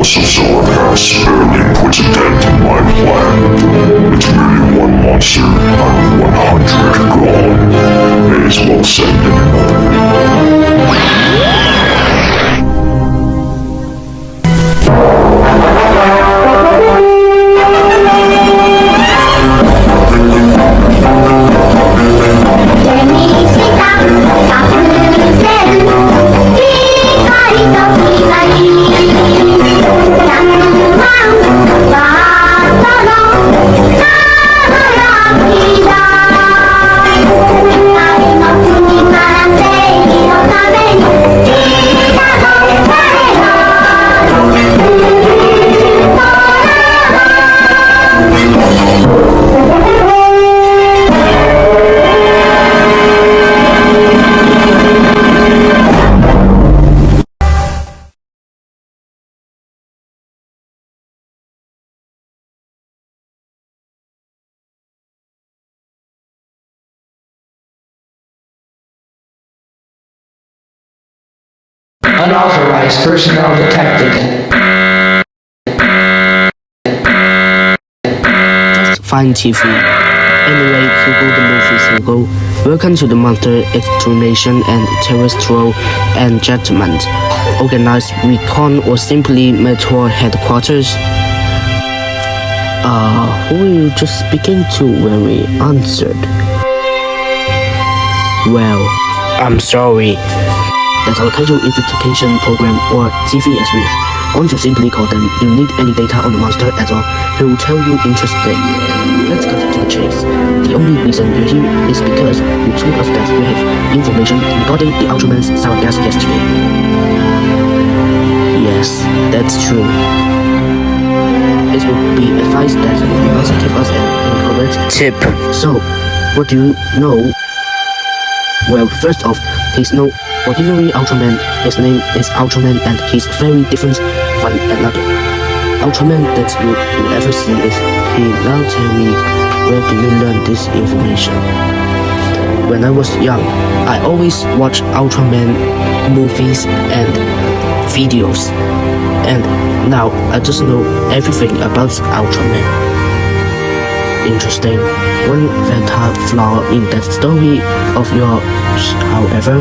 House of Zorn has barely put a dent in my plan. It's merely one monster out of 100 gone. May as well send in another. Unauthorized personnel detected. Just fine, TV. Anyway, Hugo the movie Hugo. Welcome to the Monster Extermination and Terrestrial Enjectment Organized Recon or simply Meteor Headquarters. Who were you just speaking to when we answered? Well, I'm sorry. That's our kaiju investigation program, or TV as we want to simply call them. You need any data on the monster at all, we will tell you interesting. Let's cut to the chase. The only reason you're here is because you told us that you have information regarding the Ultraman's sour gas yesterday. Yes, that's true. It would be advised that you do not give us an incorrect tip. So, what do you know? Well, first off, he's no ordinary Ultraman. His name is Ultraman and he's very different from another Ultraman that you will ever see. Is he? Now tell me, where do you learn this information? When I was young, I always watched Ultraman movies and videos, and now I just know everything about Ultraman. Interesting. One fatal flaw in that story of yours, however,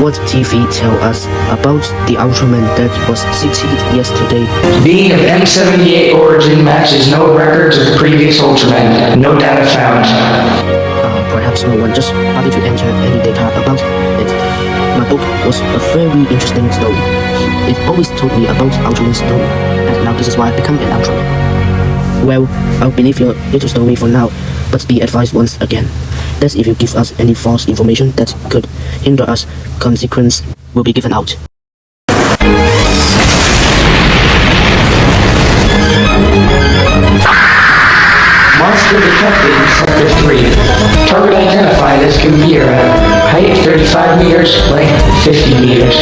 what TV tell us about the Ultraman that was cited yesterday? Being of M78 origin matches no records of the previous Ultraman. No data found. Perhaps no one just wanted to enter any data about it. My book was a very interesting story. It always told me about Ultraman's story, and now this is why I become an Ultraman. Well, I'll believe your little story for now, but be advised once again that if you give us any false information that could hinder us, consequence will be given out. Monster detected in Sector 3. Target identified as Kubira. Height 35 meters, length 50 meters.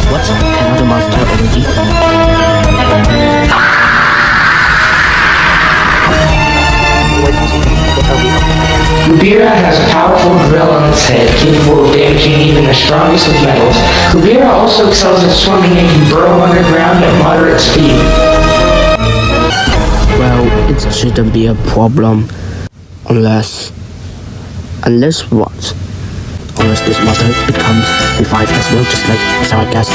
What? Another monster already? Kubira has a powerful drill on its head, capable of damaging even the strongest of metals. Kubira also excels at swimming and can burrow underground at moderate speed. Well, it shouldn't be a problem. Unless what? Unless this monster becomes revived as well, just like sour gas.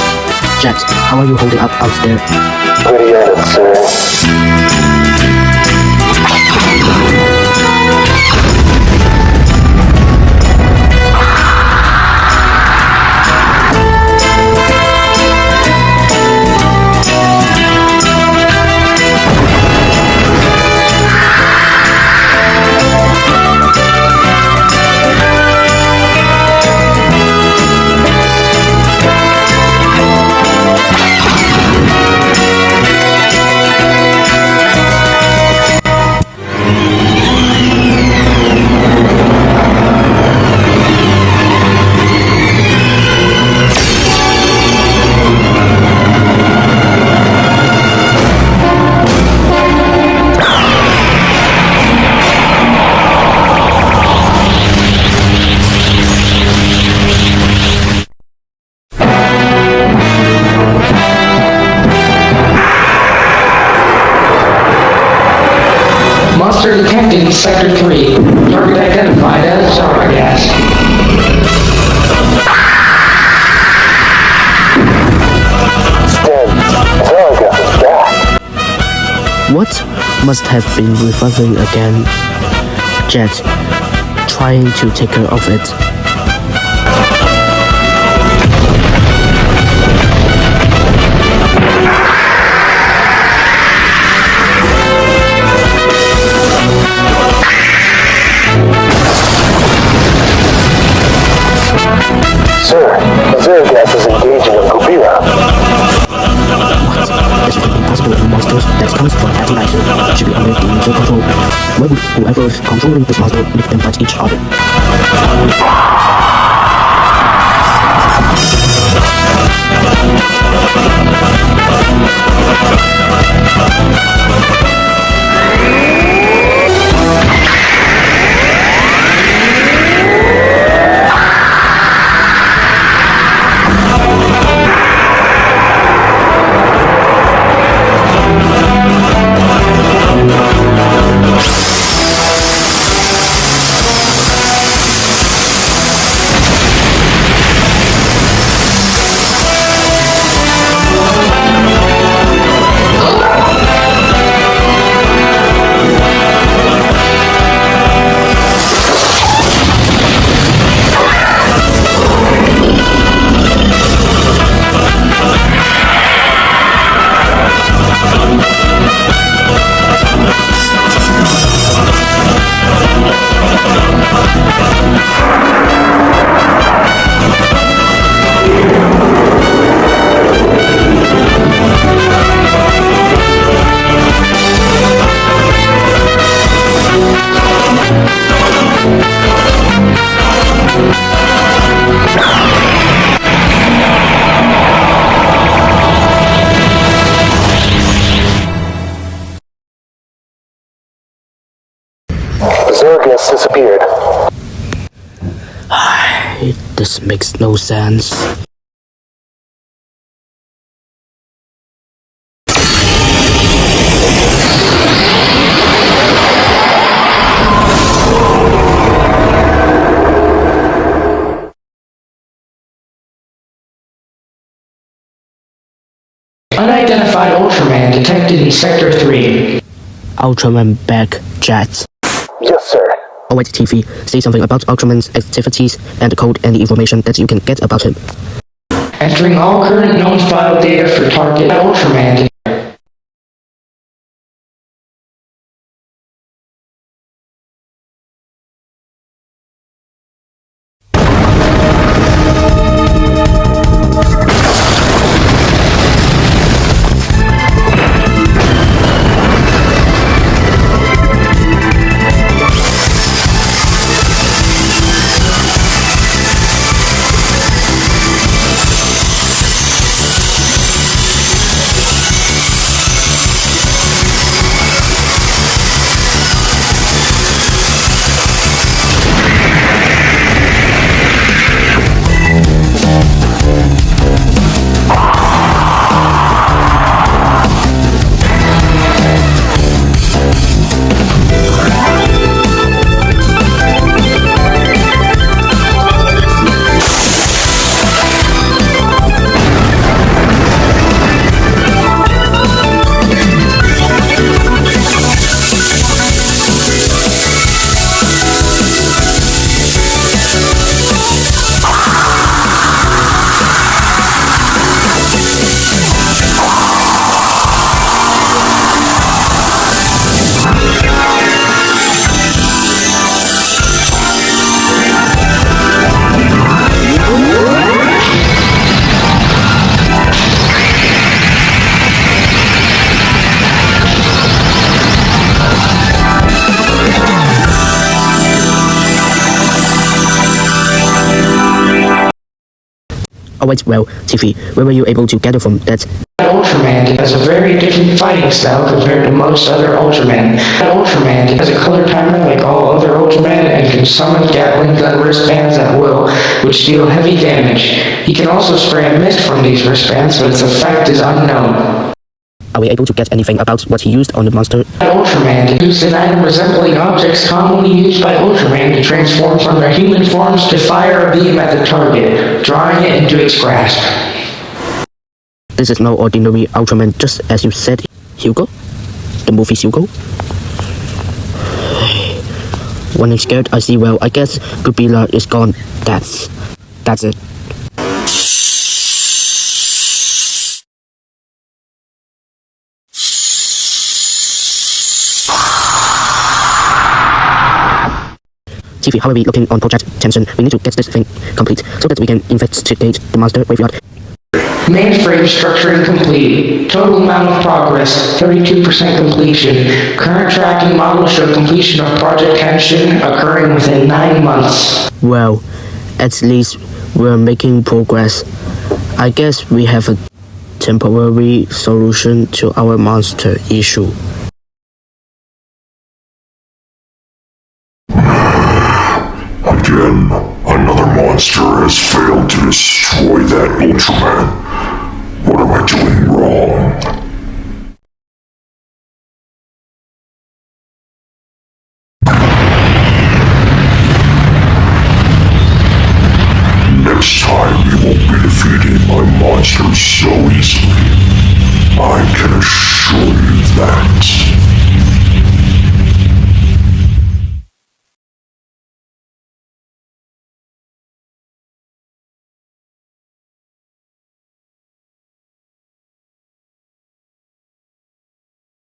Jet, how are you holding up out there? Pretty good, sir. detected in Sector 3. Target identified as Zargas. Zargas is back. What must have been revolving again? Jet, trying to take care of it. Sir, Zargas is engaging on Belial. What? This would be possible in monsters that comes from that life should be under the user control. Why would whoever is controlling this monster make them fight each other? Zargas disappeared. This makes no sense. Unidentified Ultraman detected in Sector 3. Ultraman back, Jet. Yes, sir. Alright, TV, say something about Ultraman's activities and code any information that you can get about him. Entering all current known file data for target Ultraman. Alright, well, TV, where were you able to gather from that? Ultraman has a very different fighting style compared to most other Ultramen. Ultraman has a color timer like all other Ultramen and can summon Gatling gun wristbands at will, which deal heavy damage. He can also spray a mist from these wristbands, but its effect is unknown. Are we able to get anything about what he used on the monster? Ultraman used an item resembling objects commonly used by Ultraman to transform from their human forms to fire a beam at the target, drawing it into its grasp. This is no ordinary Ultraman, just as you said, Hugo? The movie Hugo? When I'm scared, I see well. I guess Belial is gone. That's it. TV, how are we looking on Project Tension? We need to get this thing complete so that we can investigate the monster graveyard. Mainframe structuring complete. Total amount of progress, 32% completion. Current tracking models show completion of Project Tension occurring within 9 months. Well, at least we're making progress. I guess we have a temporary solution to our monster issue.